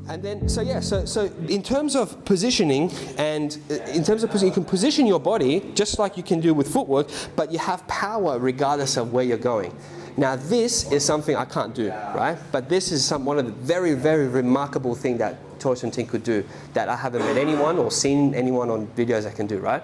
And then, so in terms of positioning, you can position your body just like you can do with footwork, but you have power regardless of where you're going. Now this is something I can't do, right? But this is one of the very, very remarkable things that Chu Shong Tin could do that I haven't met anyone or seen anyone on videos that can do, right?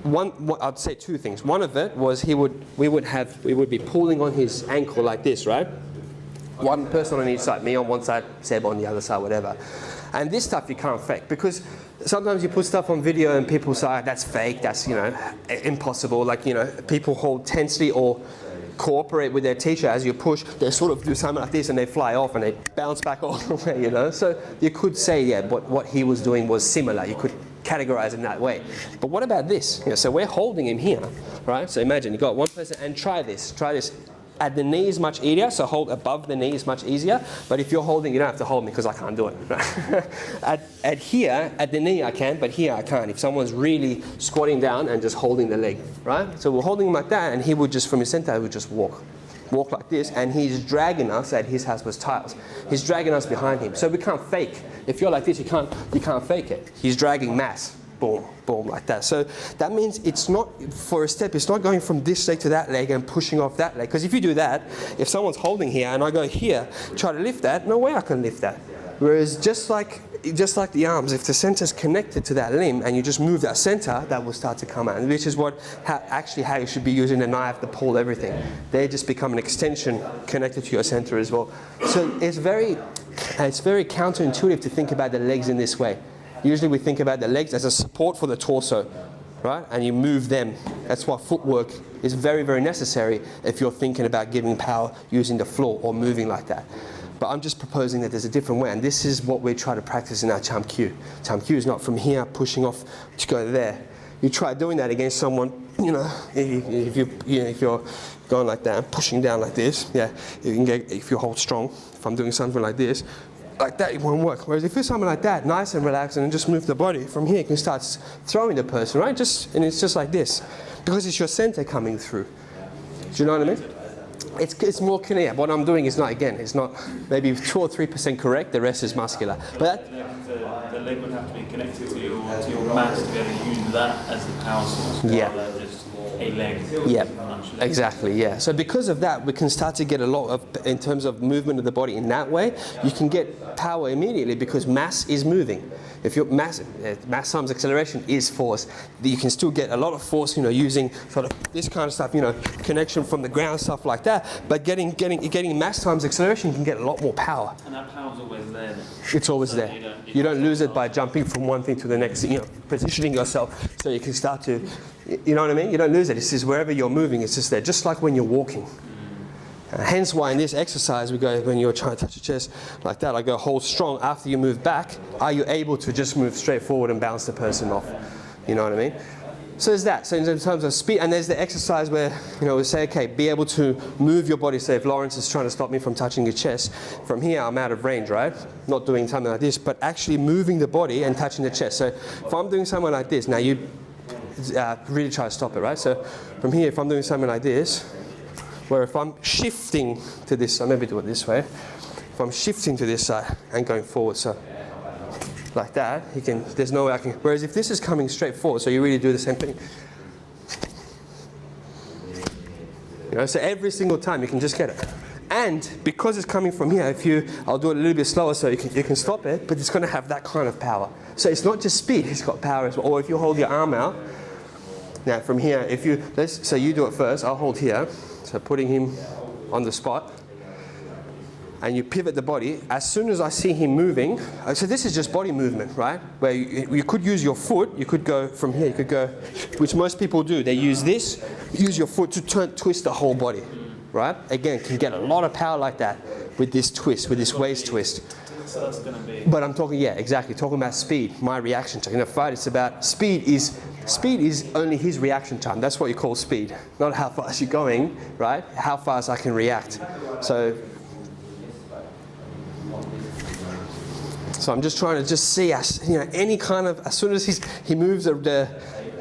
I'd say two things. One of it was we would be pulling on his ankle like this, right? One person on each side, me on one side, Seb on the other side, whatever. And this stuff you can't fake, because sometimes you put stuff on video and people say, that's fake, that's, impossible. Like, people hold tensely or cooperate with their teacher as you push, they sort of do something like this and they fly off and they bounce back all the way, So you could say, yeah, but what he was doing was similar. You could categorize in that way. But what about this? So we're holding him here, right? So imagine you got one person, and try this. At the knee is much easier, so hold above the knee is much easier. But if you're holding, you don't have to hold me because I can't do it. At the knee I can, but here I can't. If someone's really squatting down and just holding the leg, right? So we're holding him like that, and he would just, from his center, he would just walk like this, and he's dragging us. At his house was tiles. He's dragging us behind him, so we can't fake. If you're like this, you can't fake it. He's dragging mass. Boom, boom, like that. So that means it's not, for a step, it's not going from this leg to that leg and pushing off that leg. Because if you do that, if someone's holding here and I go here, try to lift that, no way I can lift that. Whereas just like the arms, if the center is connected to that limb and you just move that center, that will start to come out. Which is how you should be using the knife, the pole, everything. They just become an extension connected to your center as well. So it's very counterintuitive to think about the legs in this way. Usually we think about the legs as a support for the torso, right? And you move them. That's why footwork is very, very necessary if you're thinking about giving power using the floor or moving like that. But I'm just proposing that there's a different way, and this is what we try to practice in our Cham Kyu. Cham Kyu is not from here pushing off to go there. You try doing that against someone, if you're going like that and pushing down like this, yeah, you can get, if you hold strong, if I'm doing something like this, like that, it won't work. Whereas if it's something like that, nice and relaxed, and just move the body from here, you can start throwing the person, right? And it's just like this, because it's your center coming through. Do you know what I mean? It's more clear. What I'm doing is not, again, it's not maybe 2 or 3% correct. The rest is muscular. But the leg would have to be connected to your mass to be able to use that as the power source. Yeah. A leg. Yeah, exactly, yeah. So because of that, we can start to get a lot of, in terms of movement of the body in that way, you can get power immediately because mass is moving. If your mass times acceleration is force, you can still get a lot of force, using sort of this kind of stuff, connection from the ground, stuff like that. But getting mass times acceleration, you can get a lot more power. And that power's always there. It's always there. You don't lose it by jumping from one thing to the next, positioning yourself so you can start to, you know what I mean? You don't lose it. It's just wherever you're moving, it's just there, just like when you're walking. Hence why in this exercise we go, when you're trying to touch your chest like that, I go hold strong. After you move back, are you able to just move straight forward and bounce the person off? You know what I mean? So there's that. So in terms of speed, and there's the exercise where, we say, okay, be able to move your body. So if Lawrence is trying to stop me from touching your chest, from here I'm out of range, right? Not doing something like this, but actually moving the body and touching the chest. So if I'm doing something like this, now you really try to stop it, right? So from here, if I'm doing something like this, where if I'm shifting to this side, maybe do it this way. If I'm shifting to this side and going forward, so like that, there's no way I can, whereas if this is coming straight forward, so you really do the same thing. So every single time you can just get it. And because it's coming from here, I'll do it a little bit slower so you can stop it, but it's going to have that kind of power. So it's not just speed, it's got power as well. Or if you hold your arm out, now from here, so you do it first, I'll hold here. So putting him on the spot, and you pivot the body. As soon as I see him moving, so this is just body movement, right? Where you could use your foot, you could go from here, you could go, which most people do. They use your foot to twist the whole body, right? Again, can get a lot of power like that with this twist, with this waist twist. So that's going to be... But I'm talking, yeah, exactly, talking about speed, my reaction time. In a fight, it's about speed is only his reaction time. That's what you call speed, not how fast you're going, right? How fast I can react. So I'm just trying to see, any kind of, as soon as he moves the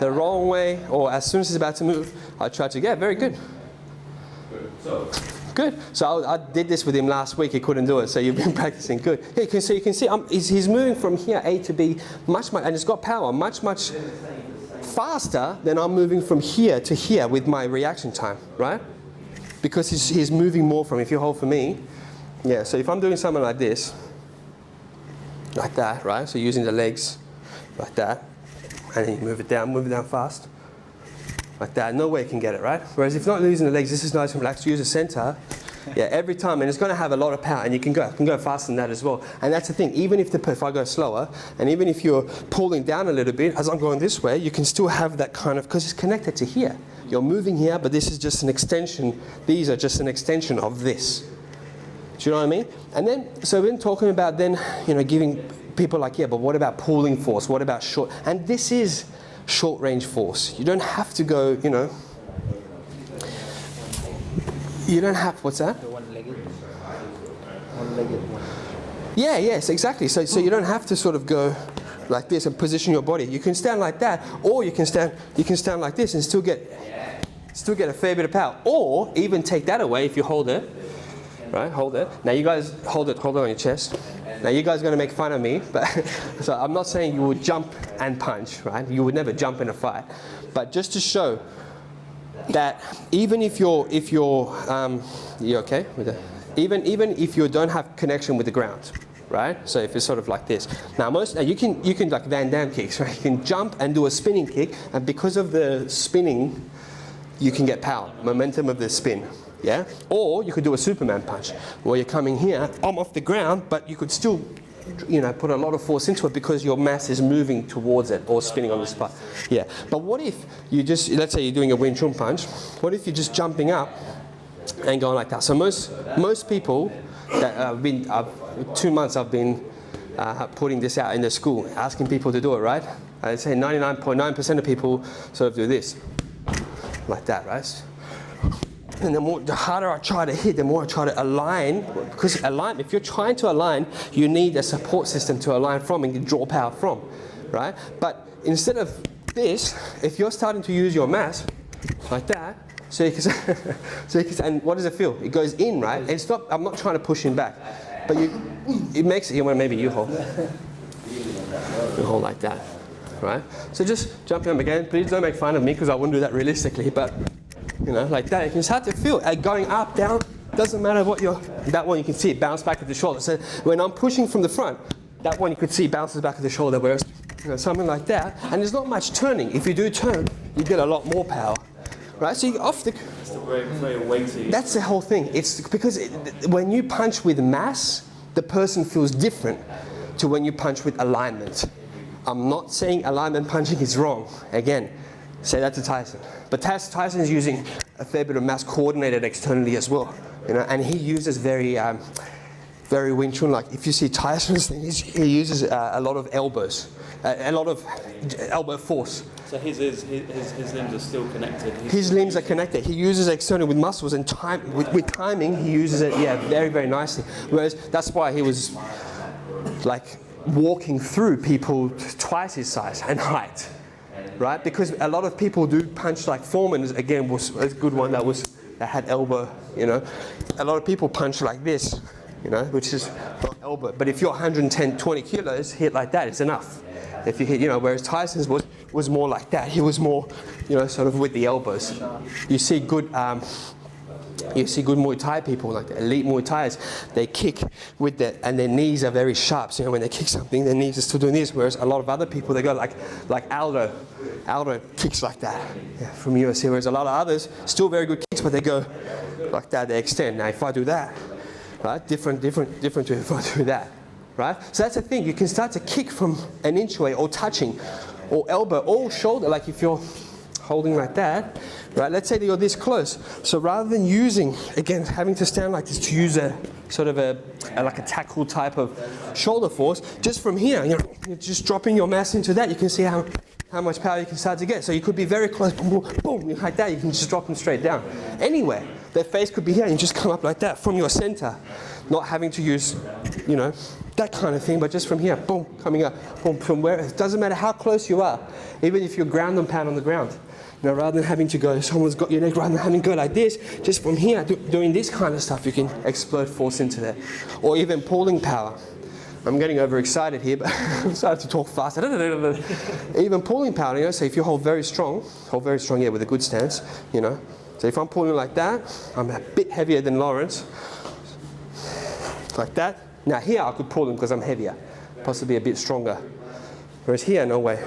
wrong way, or as soon as he's about to move, I try to get very good. Good. So I did this with him last week. He couldn't do it. So you've been practicing. Good. Yeah, you can see he's moving from here, A to B, much, and it's got power, much faster than I'm moving from here to here with my reaction time, right? Because he's moving more from, if you hold for me, yeah, so if I'm doing something like this, like that, right? So using the legs like that, and then you move it down fast, like that. No way you can get it, right? Whereas if not using the legs, this is nice and relaxed. Use the center, yeah, every time, and it's going to have a lot of power, and you can go faster than that as well. And that's the thing. Even if I go slower, and even if you're pulling down a little bit, as I'm going this way, you can still have that kind of, because it's connected to here. You're moving here, but this is just an extension. These are just an extension of this. Do you know what I mean? And then, so we've been talking about then, giving people like, yeah, but what about pulling force? What about short? And this is short range force. You don't have to go, you don't have, what's that? The one-legged one. Yeah, yes, exactly. So you don't have to sort of go like this and position your body. You can stand like that, or you can stand like this and still get a fair bit of power. Or even take that away if you hold it. Right, hold it. Now you guys hold it on your chest. Now you guys are going to make fun of me, but so I'm not saying you would jump and punch, right? You would never jump in a fight. But just to show that even if you're you okay with that? Even if you don't have connection with the ground, right? So if it's sort of like this. Now you can like Van Damme kicks, right? You can jump and do a spinning kick, and because of the spinning, you can get power, momentum of the spin. Yeah? Or you could do a Superman punch, where you're coming here, I'm off the ground, but you could still, put a lot of force into it because your mass is moving towards it or spinning on the spot. Yeah. But what if you just, let's say you're doing a Wing Chun punch, what if you're just jumping up and going like that? So most people that I've been, 2 months I've been putting this out in the school, asking people to do it, right? I'd say 99.9% of people sort of do this, like that, right? And the harder I try to hit, the more I try to align. Because if you're trying to align, you need a support system to align from and draw power from, right? But instead of this, if you're starting to use your mass like that, so you can, and what does it feel? It goes in, right? And it's not. I'm not trying to push him back, but it makes it. Maybe you hold. You hold like that, right? So just jumping up again. Please don't make fun of me because I wouldn't do that realistically, but. Like that, you can start to feel it going up, down, doesn't matter what that one you can see it bounce back at the shoulder. So when I'm pushing from the front, that one you could see bounces back at the shoulder, whereas something like that, and there's not much turning. If you do turn, you get a lot more power, right? So you off the... It's very, very weighty. That's the whole thing. It's because when you punch with mass, the person feels different to when you punch with alignment. I'm not saying alignment punching is wrong. Again, say that to Tyson. But Tyson is using a fair bit of mass coordinated externally as well, and he uses very Wing Chun. Like if you see Tyson's thing, he uses a lot of elbows, a lot of elbow force. So his limbs are still connected. His limbs are connected. He uses external with muscles and with timing. He uses it, very, very nicely. Whereas that's why he was like walking through people twice his size and height. Right, because a lot of people do punch like Foreman. Again, was a good one that had elbow. A lot of people punch like this, which is not elbow. But if you're 110, 20 kilos, hit like that, it's enough. If you hit, whereas Tyson's was more like that. He was more, sort of with the elbows. You see good Muay Thai people, like the elite Muay Thais, they kick with and their knees are very sharp. So when they kick something, their knees are still doing this. Whereas a lot of other people, they go like Aldo. Aldo kicks like that from UFC. Whereas a lot of others, still very good kicks, but they go like that, they extend. Now if I do that, right, different to if I do that, right? So that's the thing. You can start to kick from an inch away, or touching, or elbow, or shoulder. Like if you're holding like that, right? Let's say that you're this close. So rather than having to stand like this to use a sort of like a tackle type of shoulder force, just from here, you're just dropping your mass into that. You can see how much power you can start to get. So you could be very close, boom, boom, like that. You can just drop them straight down. Anywhere. Their face could be here, and you just come up like that from your center, not having to use, that kind of thing, but just from here, boom, coming up, boom, from where. It doesn't matter how close you are, even if you're ground and pound on the ground. Now, rather than having to go, someone's got your neck, rather than having to go like this, just from here, doing this kind of stuff, you can explode force into there. Or even pulling power. I'm getting overexcited here, but I'm starting to talk fast. Even pulling power, you know, so if you hold very strong, yeah, with a good stance, you know. So if I'm pulling like that, I'm a bit heavier than Lawrence, like that. Now here I could pull him because I'm heavier, possibly a bit stronger. Whereas here, no way,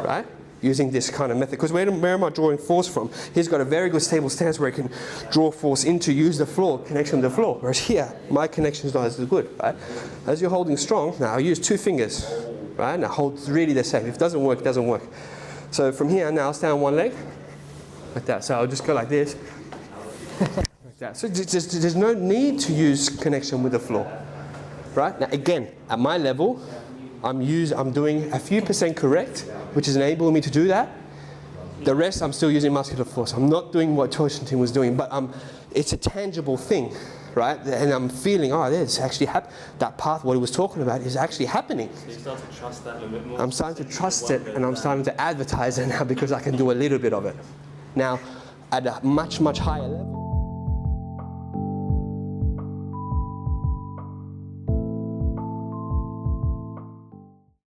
right? Using this kind of method, because where am I drawing force from? He's got a very good stable stance where he can draw force into, use the floor, connection to the floor. Whereas here, my connection is not as good, right? As you're holding strong, now I use 2 fingers, right? Now hold really the same. If it doesn't work, it doesn't work. So from here, now I'll stand on one leg, like that. So I'll just go like this, like that. So there's no need to use connection with the floor, right? Now again, at my level, I'm doing a few % correct, which is enabling me to do that. The rest, I'm still using muscular force. I'm not doing what Chu Shong Tin was doing, but it's a tangible thing, right? And I'm feeling, oh, it's actually that path, what he was talking about, is actually happening. So you start to trust that a little bit more? I'm starting to trust it, and I'm starting to advertise it now because I can do a little bit of it. Now, at a much, much higher level.